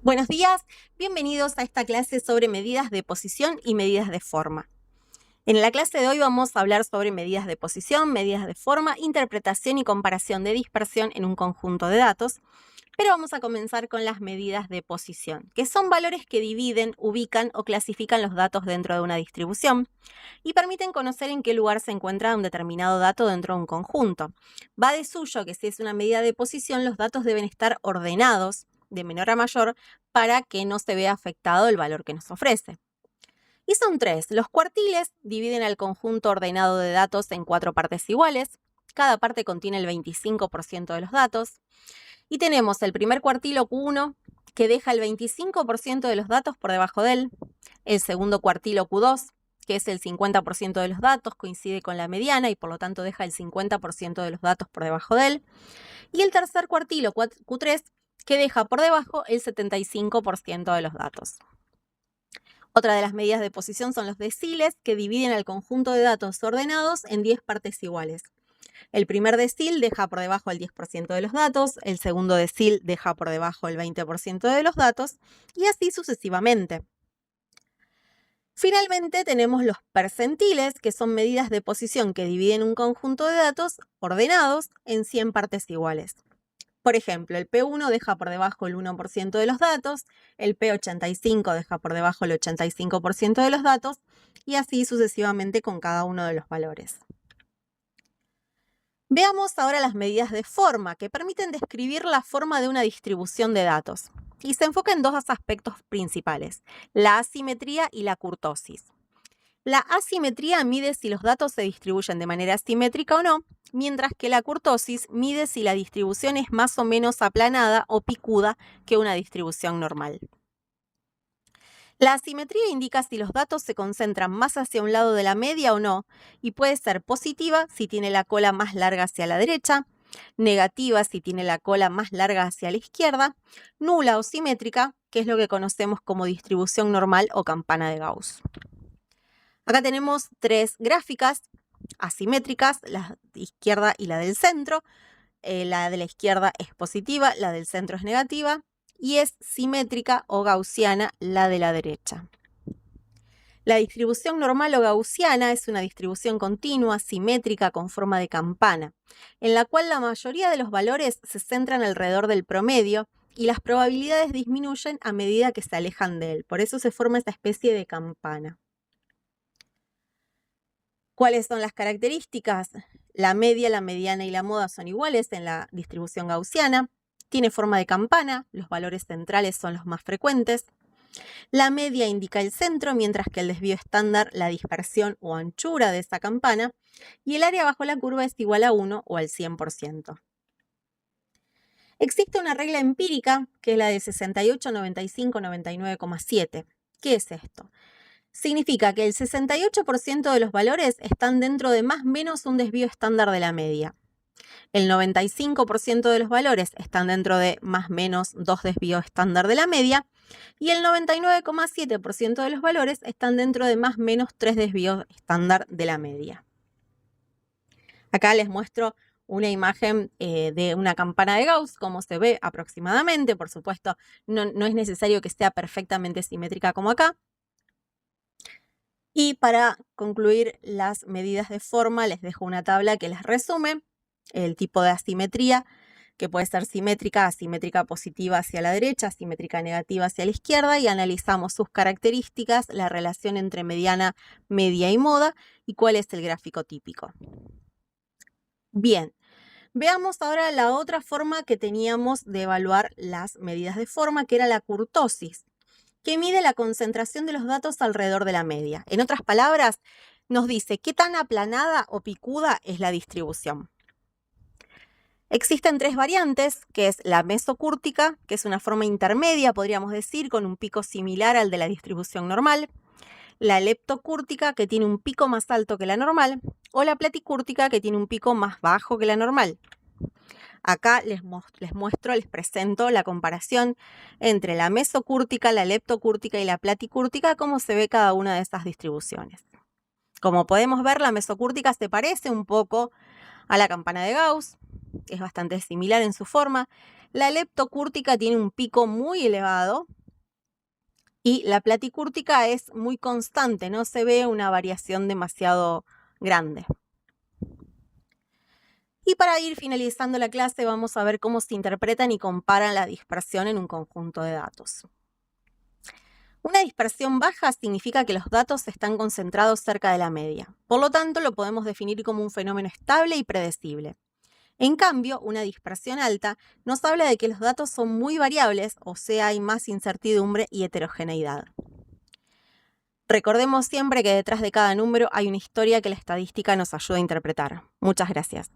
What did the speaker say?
Buenos días, bienvenidos a esta clase sobre medidas de posición y medidas de forma. En la clase de hoy vamos a hablar sobre medidas de posición, medidas de forma, interpretación y comparación de dispersión en un conjunto de datos, pero vamos a comenzar con las medidas de posición, que son valores que dividen, ubican o clasifican los datos dentro de una distribución y permiten conocer en qué lugar se encuentra un determinado dato dentro de un conjunto. Va de suyo que si es una medida de posición, los datos deben estar ordenados de menor a mayor para que no se vea afectado el valor que nos ofrece. Y son tres. Los cuartiles dividen al conjunto ordenado de datos en 4 partes iguales. Cada parte contiene el 25% de los datos. Y tenemos el primer cuartilo Q1, que deja el 25% de los datos por debajo de él. El segundo cuartilo Q2, que es el 50% de los datos, coincide con la mediana y por lo tanto deja el 50% de los datos por debajo de él. Y el tercer cuartilo Q3, que deja por debajo el 75% de los datos. Otra de las medidas de posición son los deciles, que dividen al conjunto de datos ordenados en 10 partes iguales. El primer decil deja por debajo el 10% de los datos, el segundo decil deja por debajo el 20% de los datos, y así sucesivamente. Finalmente tenemos los percentiles, que son medidas de posición que dividen un conjunto de datos ordenados en 100 partes iguales. Por ejemplo, el P1 deja por debajo el 1% de los datos, el P85 deja por debajo el 85% de los datos, y así sucesivamente con cada uno de los valores. Veamos ahora las medidas de forma, que permiten describir la forma de una distribución de datos. Y se enfoca en dos aspectos principales, la asimetría y la kurtosis. La asimetría mide si los datos se distribuyen de manera simétrica o no, mientras que la kurtosis mide si la distribución es más o menos aplanada o picuda que una distribución normal. La asimetría indica si los datos se concentran más hacia un lado de la media o no, y puede ser positiva si tiene la cola más larga hacia la derecha, negativa si tiene la cola más larga hacia la izquierda, nula o simétrica, que es lo que conocemos como distribución normal o campana de Gauss. Acá tenemos tres gráficas asimétricas, la de izquierda y la del centro. La de la izquierda es positiva, la del centro es negativa, y es simétrica o gaussiana la de la derecha. La distribución normal o gaussiana es una distribución continua, simétrica, con forma de campana, en la cual la mayoría de los valores se centran alrededor del promedio y las probabilidades disminuyen a medida que se alejan de él. Por eso se forma esta especie de campana. ¿Cuáles son las características? La media, la mediana y la moda son iguales en la distribución gaussiana. Tiene forma de campana, los valores centrales son los más frecuentes. La media indica el centro, mientras que el desvío estándar la dispersión o anchura de esa campana. Y el área bajo la curva es igual a 1 o al 100%. Existe una regla empírica que es la de 68, 95, 99,7. ¿Qué es esto? Significa que el 68% de los valores están dentro de más o menos un desvío estándar de la media. El 95% de los valores están dentro de más o menos 2 desvíos estándar de la media. Y el 99,7% de los valores están dentro de más o menos 3 desvíos estándar de la media. Acá les muestro una imagen de una campana de Gauss, como se ve aproximadamente. Por supuesto, no es necesario que sea perfectamente simétrica como acá. Y para concluir las medidas de forma, les dejo una tabla que les resume el tipo de asimetría, que puede ser simétrica, asimétrica positiva hacia la derecha, asimétrica negativa hacia la izquierda, y analizamos sus características, la relación entre mediana, media y moda, y cuál es el gráfico típico. Bien, veamos ahora la otra forma que teníamos de evaluar las medidas de forma, que era la kurtosis, que mide la concentración de los datos alrededor de la media. En otras palabras, nos dice qué tan aplanada o picuda es la distribución. Existen tres variantes, que es la mesocúrtica, que es una forma intermedia, podríamos decir, con un pico similar al de la distribución normal, la leptocúrtica, que tiene un pico más alto que la normal, o la platicúrtica, que tiene un pico más bajo que la normal. Acá les presento la comparación entre la mesocúrtica, la leptocúrtica y la platicúrtica, cómo se ve cada una de estas distribuciones. Como podemos ver, la mesocúrtica se parece un poco a la campana de Gauss, es bastante similar en su forma. La leptocúrtica tiene un pico muy elevado y la platicúrtica es muy constante, no se ve una variación demasiado grande. Y para ir finalizando la clase vamos a ver cómo se interpretan y comparan la dispersión en un conjunto de datos. Una dispersión baja significa que los datos están concentrados cerca de la media. Por lo tanto, lo podemos definir como un fenómeno estable y predecible. En cambio, una dispersión alta nos habla de que los datos son muy variables, o sea, hay más incertidumbre y heterogeneidad. Recordemos siempre que detrás de cada número hay una historia que la estadística nos ayuda a interpretar. Muchas gracias.